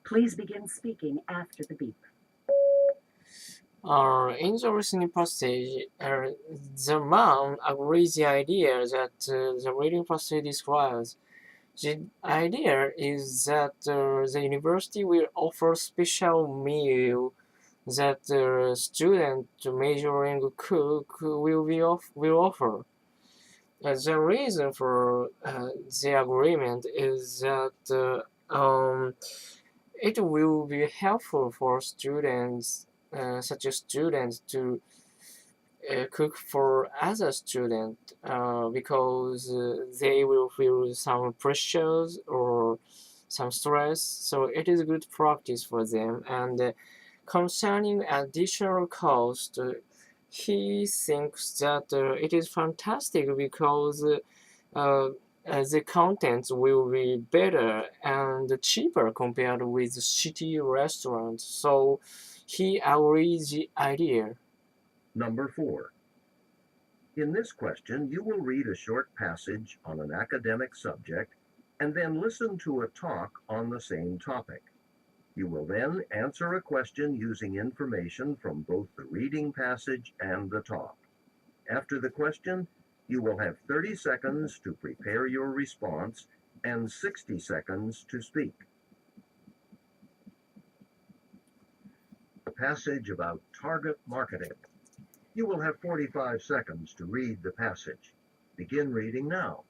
Please begin speaking after the beep. In the listening passage, the man agrees the idea that the reading passage describes. The idea is that the university will offer special meal that the student majoring cook will offer. The reason for the agreement is that it will be helpful for students, such as students, to cook for other students because they will feel some pressures or some stress. So it is good practice for them. And concerning additional cost, he thinks that it is fantastic because the contents will be better and cheaper compared with city restaurants. So he agrees the idea. Number 4. In this question, you will read a short passage on an academic subject and then listen to a talk on the same topic. You will then answer a question using information from both the reading passage and the talk. After the question, you will have 30 seconds to prepare your response and 60 seconds to speak. A passage about target marketing. You will have 45 seconds to read the passage. Begin reading now.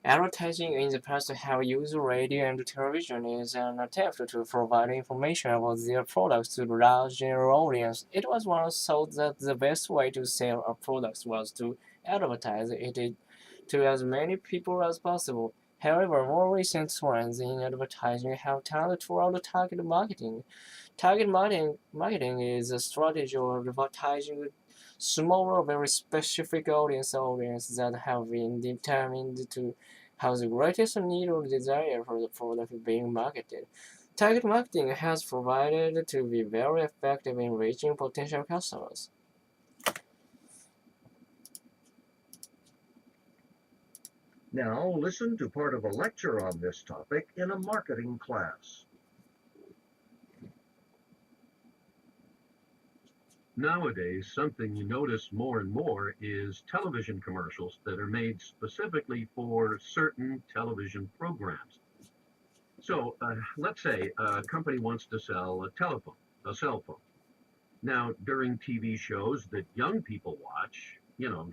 Advertising in the past have used radio and television as an attempt to provide information about their products to a large general audience. It was once thought that the best way to sell a product was to advertise it to as many people as possible. However, more recent trends in advertising have turned toward target marketing. Target marketing is a strategy of advertising smaller, very specific audience that have been determined to have the greatest need or desire for the product being marketed. Target marketing has provided to be very effective in reaching potential customers. Now listen to part of a lecture on this topic in a marketing class. Nowadays, something you notice more and more is television commercials that are made specifically for certain television programs. So, let's say a company wants to sell a cell phone. Now, during TV shows that young people watch,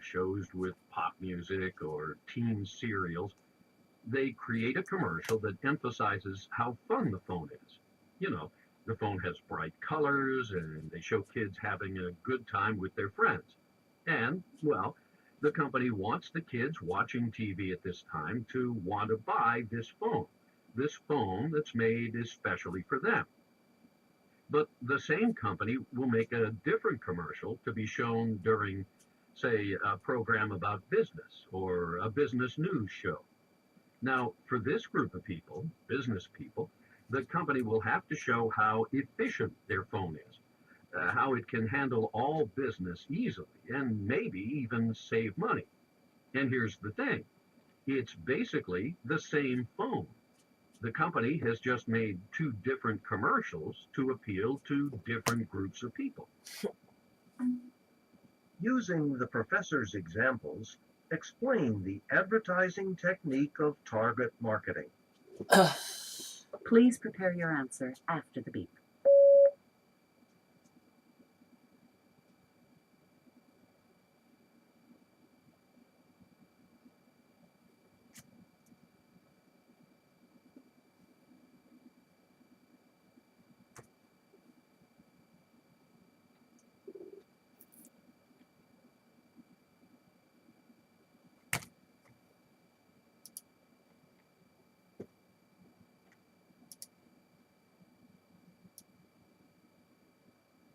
shows with pop music or teen serials, they create a commercial that emphasizes how fun the phone is. You know, the phone has bright colors and they show kids having a good time with their friends. And, well, the company wants the kids watching TV at this time to want to buy this phone that's made especially for them. But the same company will make a different commercial to be shown during, say, a program about business or a business news show. Now, for this group of people, business people, the company will have to show how efficient their phone is, how it can handle all business easily, and maybe even save money. And here's the thing, it's basically the same phone. The company has just made two different commercials to appeal to different groups of people. Using the professor's examples, explain the advertising technique of target marketing. Please prepare your answer after the beep.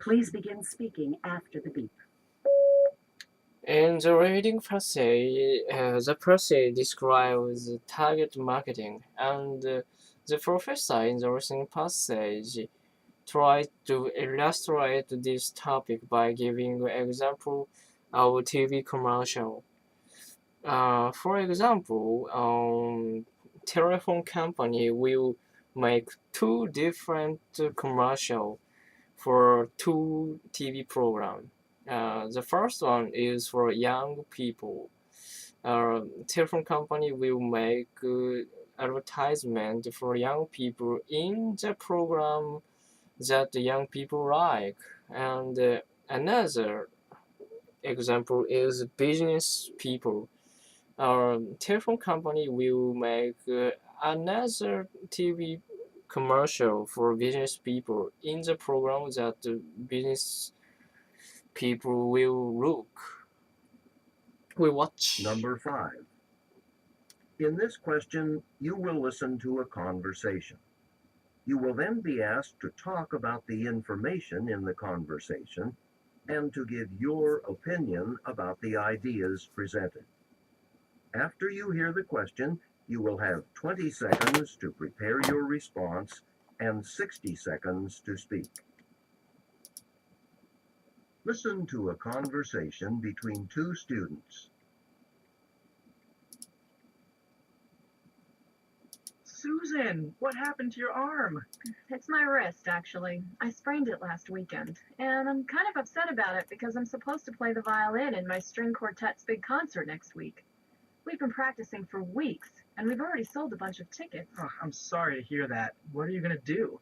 Please begin speaking after the beep. In the reading passage, the passage describes target marketing, and the professor in the listening passage tries to illustrate this topic by giving example of TV commercial. For example, telephone company will make two different commercials for two TV programs. The first one is for young people. Telephone company will make advertisement for young people in the program that the young people like. And another example is business people. Our telephone company will make another TV commercial for business people in the program that the business people will watch. Number 5. In this question, you will listen to a conversation. You will then be asked to talk about the information in the conversation and to give your opinion about the ideas presented. After you hear the question, you will have 20 seconds to prepare your response and 60 seconds to speak. Listen to a conversation between two students. Susan, what happened to your arm? It's my wrist, actually. I sprained it last weekend, and I'm kind of upset about it because I'm supposed to play the violin in my string quartet's big concert next week. We've been practicing for weeks, and we've already sold a bunch of tickets. Oh, I'm sorry to hear that. What are you going to do?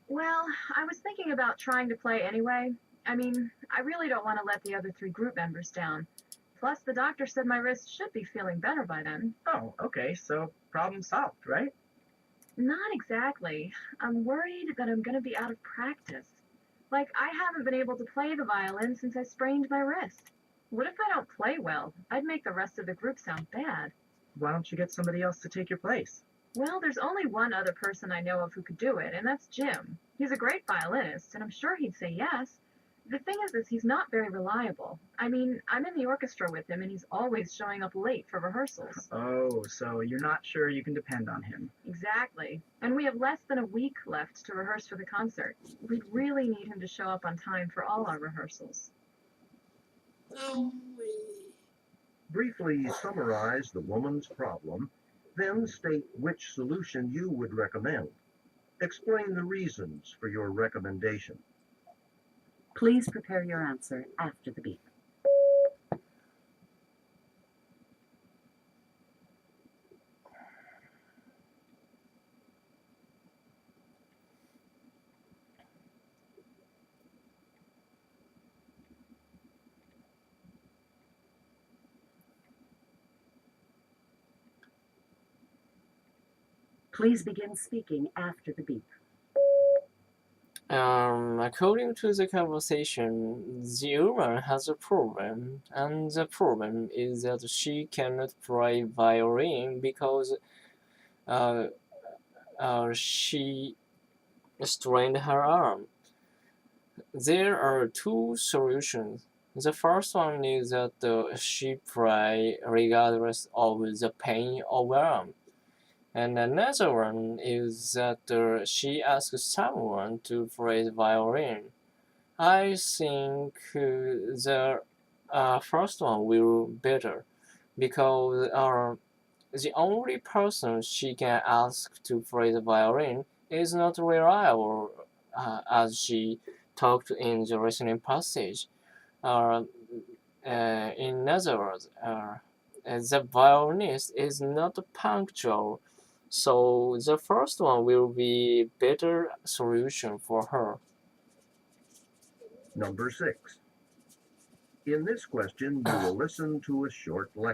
Well, I was thinking about trying to play anyway. I mean, I really don't want to let the other 3 group members down. Plus, the doctor said my wrist should be feeling better by then. Oh, okay, so problem solved, right? Not exactly. I'm worried that I'm going to be out of practice. Like, I haven't been able to play the violin since I sprained my wrist. What if I don't play well? I'd make the rest of the group sound bad. Why don't you get somebody else to take your place? Well, there's only one other person I know of who could do it, and that's Jim. He's a great violinist, and I'm sure he'd say yes. The thing is he's not very reliable. I mean, I'm in the orchestra with him, and he's always showing up late for rehearsals. Oh, so you're not sure you can depend on him. Exactly. And we have less than a week left to rehearse for the concert. We'd really need him to show up on time for all our rehearsals. Briefly summarize the woman's problem, then state which solution you would recommend. Explain the reasons for your recommendation. Please prepare your answer after the beep. Please begin speaking after the beep. According to the conversation, the woman has a problem, and the problem is that she cannot play violin because she strained her arm. There are two solutions. The first one is that she play regardless of the pain of arm. And another one is that she asks someone to play the violin. I think the first one will be better because the only person she can ask to play the violin is not reliable, as she talked in the listening passage. In other words, the violinist is not punctual. So the first one will be better solution for her. Number 6. In this question, you will listen to a short lecture.